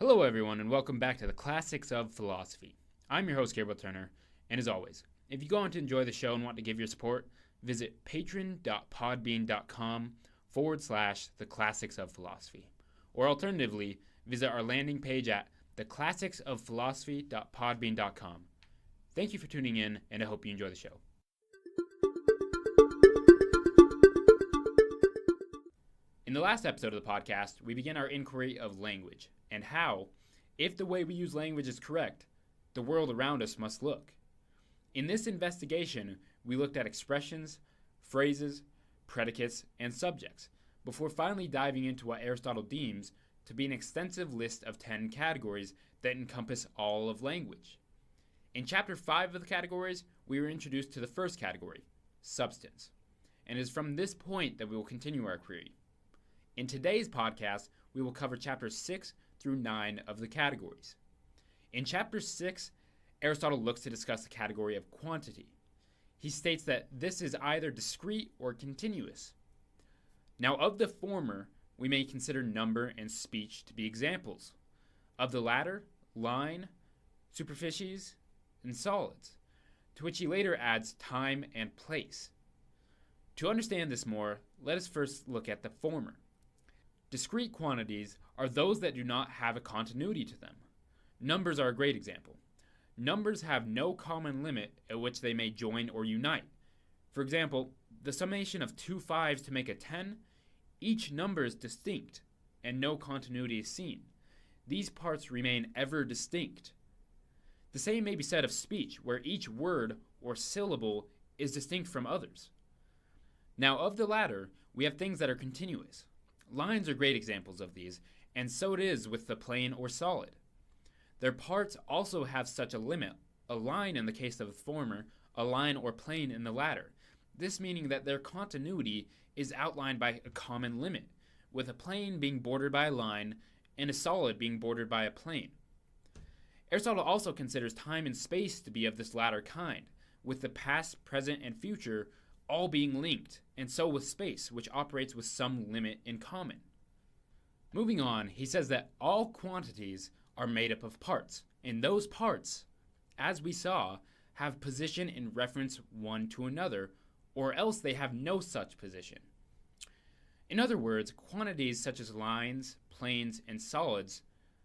Hello everyone and welcome back to the Classics of Philosophy. I'm your host Gabriel Turner, and as always, if you go on to enjoy the show and want to give your support, visit patron.podbean.com/the Classics of Philosophy. Or alternatively, visit our landing page at theclassicsofphilosophy.podbean.com. Thank you for tuning in, and I hope you enjoy the show. In the last episode of the podcast, we began our inquiry of language and how, if the way we use language is correct, the world around us must look. In this investigation, we looked at expressions, phrases, predicates, and subjects, before finally diving into what Aristotle deems to be an extensive list of 10 categories that encompass all of language. In Chapter 5 of the categories, we were introduced to the first category, substance, and it is from this point that we will continue our query. In today's podcast, we will cover Chapters 6 through 9 of the categories. In Chapter 6, Aristotle looks to discuss the category of quantity. He states that this is either discrete or continuous. Now, of the former, we may consider number and speech to be examples. Of the latter, line, superficies, and solids, to which he later adds time and place. To understand this more, let us first look at the former. Discrete quantities are those that do not have a continuity to them. Numbers are a great example. Numbers have no common limit at which they may join or unite. For example, the summation of two 5s to make a 10, each number is distinct, and no continuity is seen. These parts remain ever distinct. The same may be said of speech, where each word or syllable is distinct from others. Now, of the latter, we have things that are continuous. Lines are great examples of these, and so it is with the plane or solid. Their parts also have such a limit, a line in the case of the former, a line or plane in the latter, this meaning that their continuity is outlined by a common limit, with a plane being bordered by a line and a solid being bordered by a plane. Aristotle also considers time and space to be of this latter kind, with the past, present, and future all being linked, and so with space, which operates with some limit in common. Moving on, he says that all quantities are made up of parts, and those parts, as we saw, have position in reference one to another, or else they have no such position. In other words, quantities such as lines, planes, and solids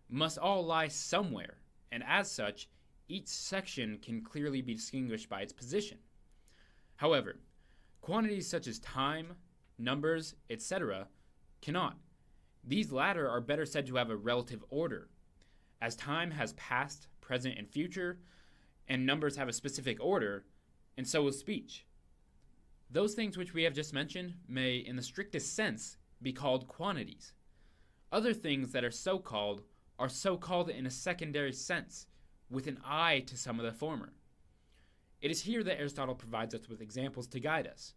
must all lie somewhere, and as such, each section can clearly be distinguished by its position. However, quantities such as time, numbers, etc. cannot. These latter are better said to have a relative order, as time has past, present, and future, and numbers have a specific order, and so is speech. Those things which we have just mentioned may, in the strictest sense, be called quantities. Other things that are so called in a secondary sense, with an eye to some of the former. It is here that Aristotle provides us with examples to guide us.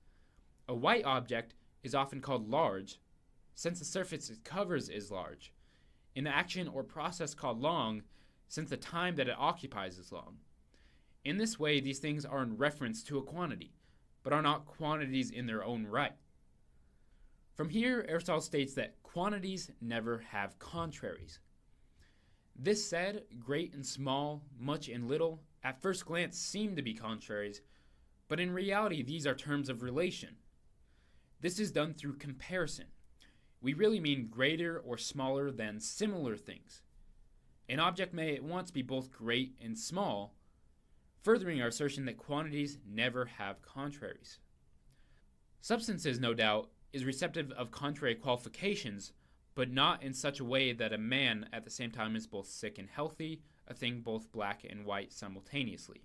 A white object is often called large, since the surface it covers is large. An action or process called long, since the time that it occupies is long. In this way, these things are in reference to a quantity, but are not quantities in their own right. From here, Aristotle states that quantities never have contraries. This said, great and small, much and little, at first glance seem to be contraries, but in reality these are terms of relation. This is done through comparison. We really mean greater or smaller than similar things. An object may at once be both great and small, furthering our assertion that quantities never have contraries. Substances, no doubt, is receptive of contrary qualifications, but not in such a way that a man at the same time is both sick and healthy, a thing both black and white simultaneously.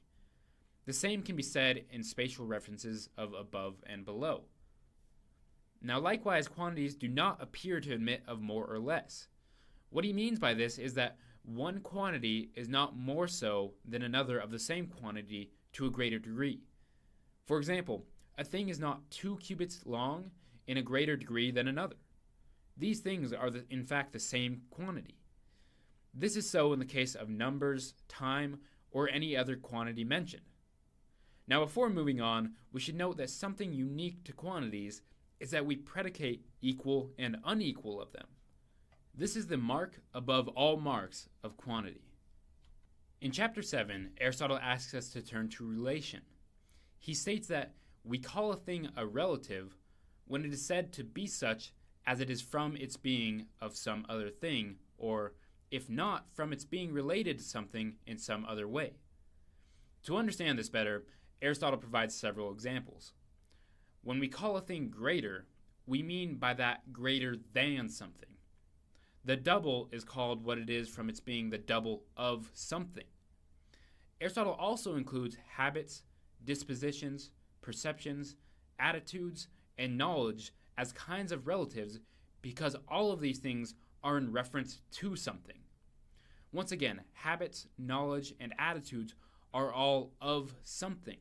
The same can be said in spatial references of above and below. Now likewise, quantities do not appear to admit of more or less. What he means by this is that one quantity is not more so than another of the same quantity to a greater degree. For example, a thing is not 2 cubits long in a greater degree than another. These things are in fact the same quantity. This is so in the case of numbers, time, or any other quantity mentioned. Now before moving on, we should note that something unique to quantities is that we predicate equal and unequal of them. This is the mark above all marks of quantity. In Chapter 7, Aristotle asks us to turn to relation. He states that we call a thing a relative when it is said to be such as it is from its being of some other thing, or, if not, from its being related to something in some other way. To understand this better, Aristotle provides several examples. When we call a thing greater, we mean by that greater than something. The double is called what it is from its being the double of something. Aristotle also includes habits, dispositions, perceptions, attitudes, and knowledge as kinds of relatives because all of these things are in reference to something. Once again, habits, knowledge, and attitudes are all of something.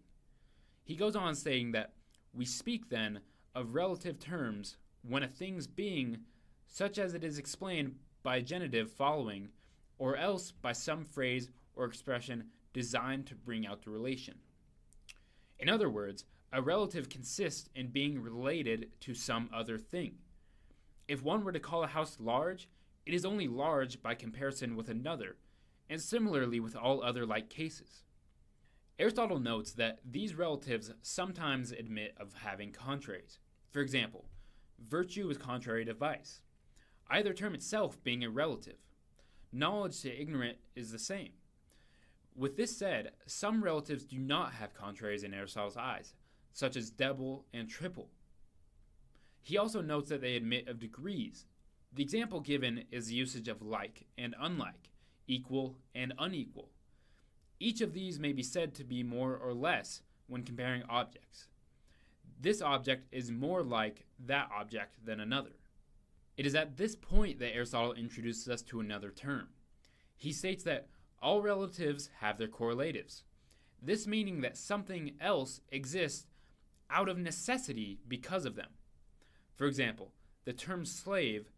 He goes on saying that we speak then of relative terms when a thing's being, such as it is explained by a genitive following, or else by some phrase or expression designed to bring out the relation. In other words, a relative consists in being related to some other thing. If one were to call a house large, it is only large by comparison with another, and similarly with all other like cases. Aristotle notes that these relatives sometimes admit of having contraries. For example, virtue is contrary to vice, either term itself being a relative. Knowledge to ignorant is the same. With this said, some relatives do not have contraries in Aristotle's eyes, such as double and triple. He also notes that they admit of degrees. The example given is the usage of like and unlike, equal and unequal. Each of these may be said to be more or less when comparing objects. This object is more like that object than another. It is at this point that Aristotle introduces us to another term. He states that all relatives have their correlatives, this meaning that something else exists out of necessity because of them. For example, the term slave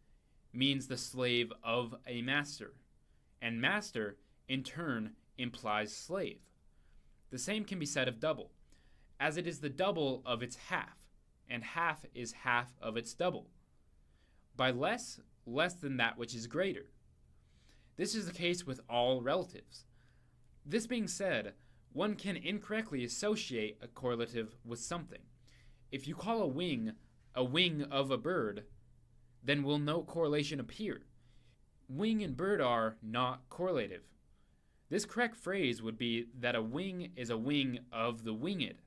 means the slave of a master, and master, in turn, implies slave. The same can be said of double, as it is the double of its half, and half is half of its double. By less than that which is greater. This is the case with all relatives. This being said, one can incorrectly associate a correlative with something. If you call a wing of a bird, then will no correlation appear. Wing and bird are not correlative. This correct phrase would be that a wing is a wing of the winged.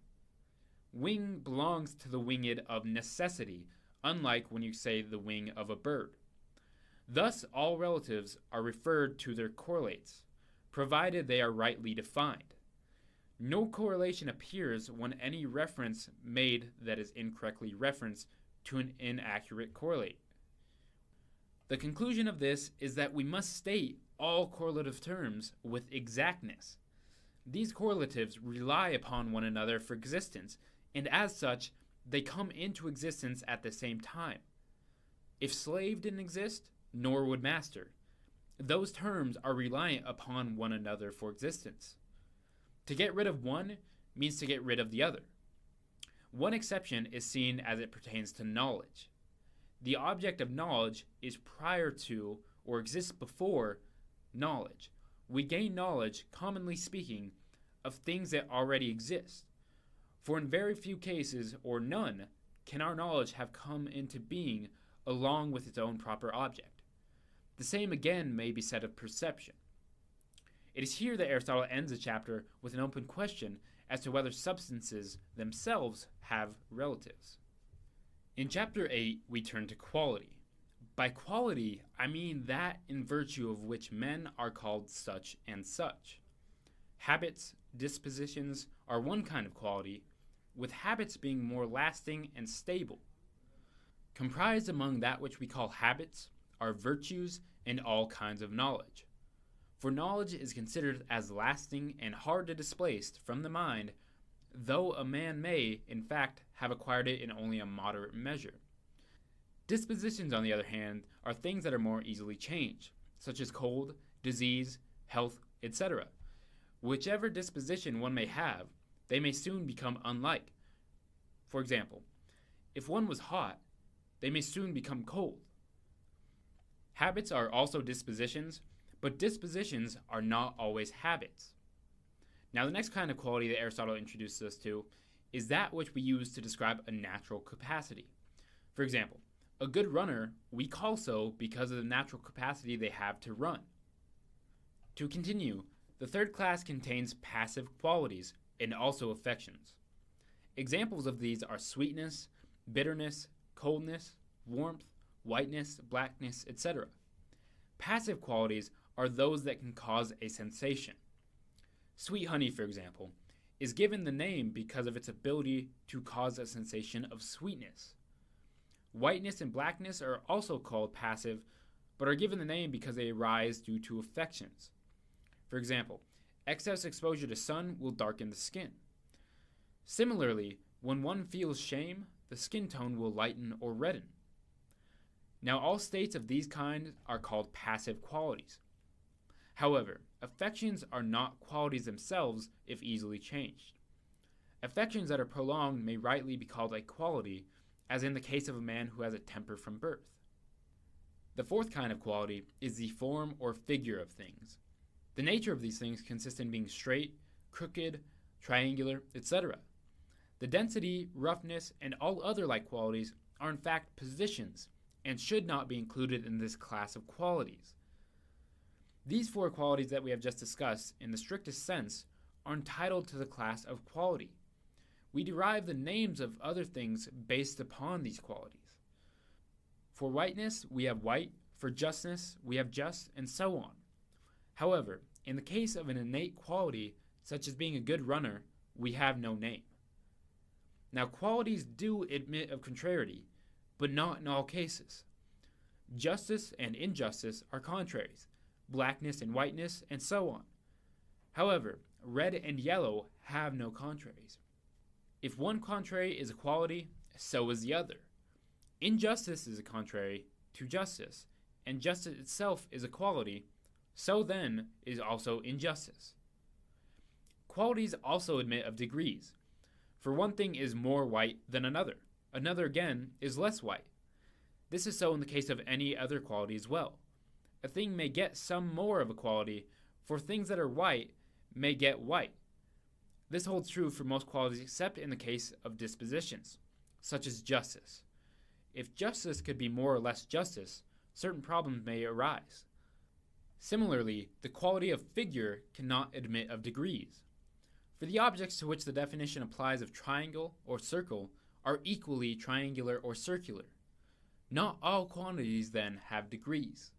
Wing belongs to the winged of necessity, unlike when you say the wing of a bird. Thus, all relatives are referred to their correlates, provided they are rightly defined. No correlation appears when any reference made that is incorrectly referenced to an inaccurate correlate. The conclusion of this is that we must state all correlative terms with exactness. These correlatives rely upon one another for existence, and as such, they come into existence at the same time. If slave didn't exist, nor would master. Those terms are reliant upon one another for existence. To get rid of one means to get rid of the other. One exception is seen as it pertains to knowledge. The object of knowledge is prior to or exists before knowledge. We gain knowledge, commonly speaking, of things that already exist. For in very few cases, or none, can our knowledge have come into being along with its own proper object. The same again may be said of perception. It is here that Aristotle ends the chapter with an open question as to whether substances themselves have relatives. In Chapter 8, we turn to quality. By quality, I mean that in virtue of which men are called such and such. Habits, dispositions are one kind of quality, with habits being more lasting and stable. Comprised among that which we call habits are virtues and all kinds of knowledge. For knowledge is considered as lasting and hard to displace from the mind, though a man may, in fact, have acquired it in only a moderate measure. Dispositions, on the other hand, are things that are more easily changed, such as cold, disease, health, etc. Whichever disposition one may have, they may soon become unlike. For example, if one was hot, they may soon become cold. Habits are also dispositions, but dispositions are not always habits. Now, the next kind of quality that Aristotle introduces us to is that which we use to describe a natural capacity. For example, a good runner we call so because of the natural capacity they have to run. To continue, the third class contains passive qualities and also affections. Examples of these are sweetness, bitterness, coldness, warmth, whiteness, blackness, etc. Passive qualities are those that can cause a sensation. Sweet honey, for example, is given the name because of its ability to cause a sensation of sweetness. Whiteness and blackness are also called passive, but are given the name because they arise due to affections. For example, excess exposure to sun will darken the skin. Similarly, when one feels shame, the skin tone will lighten or redden. Now, all states of these kinds are called passive qualities. However, affections are not qualities themselves if easily changed. Affections that are prolonged may rightly be called a quality, as in the case of a man who has a temper from birth. The fourth kind of quality is the form or figure of things. The nature of these things consists in being straight, crooked, triangular, etc. The density, roughness, and all other like qualities are in fact positions and should not be included in this class of qualities. These four qualities that we have just discussed, in the strictest sense, are entitled to the class of quality. We derive the names of other things based upon these qualities. For whiteness, we have white. For justness, we have just, and so on. However, in the case of an innate quality, such as being a good runner, we have no name. Now, qualities do admit of contrariety, but not in all cases. Justice and injustice are contraries, blackness and whiteness, and so on. However, red and yellow have no contraries. If one contrary is a quality, so is the other. Injustice is a contrary to justice, and justice itself is a quality, so then is also injustice. Qualities also admit of degrees. For one thing is more white than another. Another again is less white. This is so in the case of any other quality as well. A thing may get some more of a quality, for things that are white may get white. This holds true for most qualities except in the case of dispositions, such as justice. If justice could be more or less justice, certain problems may arise. Similarly, the quality of figure cannot admit of degrees. For the objects to which the definition applies of triangle or circle are equally triangular or circular. Not all quantities, then, have degrees.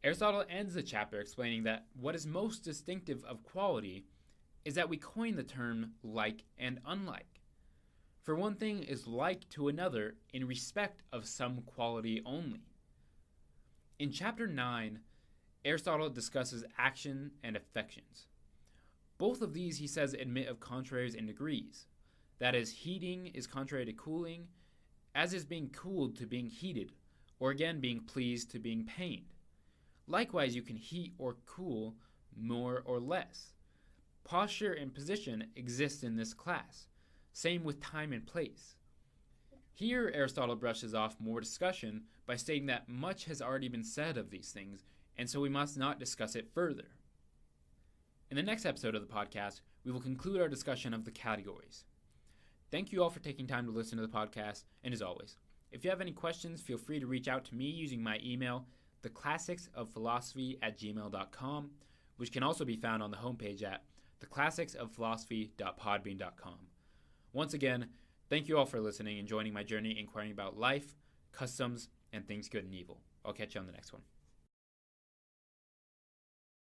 Aristotle ends the chapter explaining that what is most distinctive of quality is that we coin the term like and unlike. For one thing is like to another in respect of some quality only. In chapter 9, Aristotle discusses action and affections. Both of these, he says, admit of contraries and degrees. That is, heating is contrary to cooling, as is being cooled to being heated, or again being pleased to being pained. Likewise, you can heat or cool more or less. Posture and position exist in this class. Same with time and place. Here, Aristotle brushes off more discussion by stating that much has already been said of these things, and so we must not discuss it further. In the next episode of the podcast, we will conclude our discussion of the categories. Thank you all for taking time to listen to the podcast, and as always, if you have any questions, feel free to reach out to me using my email, theclassicsofphilosophy@gmail.com, which can also be found on the homepage at theclassicsofphilosophy.podbean.com. Once again, thank you all for listening and joining my journey inquiring about life, customs, and things good and evil. I'll catch you on the next one.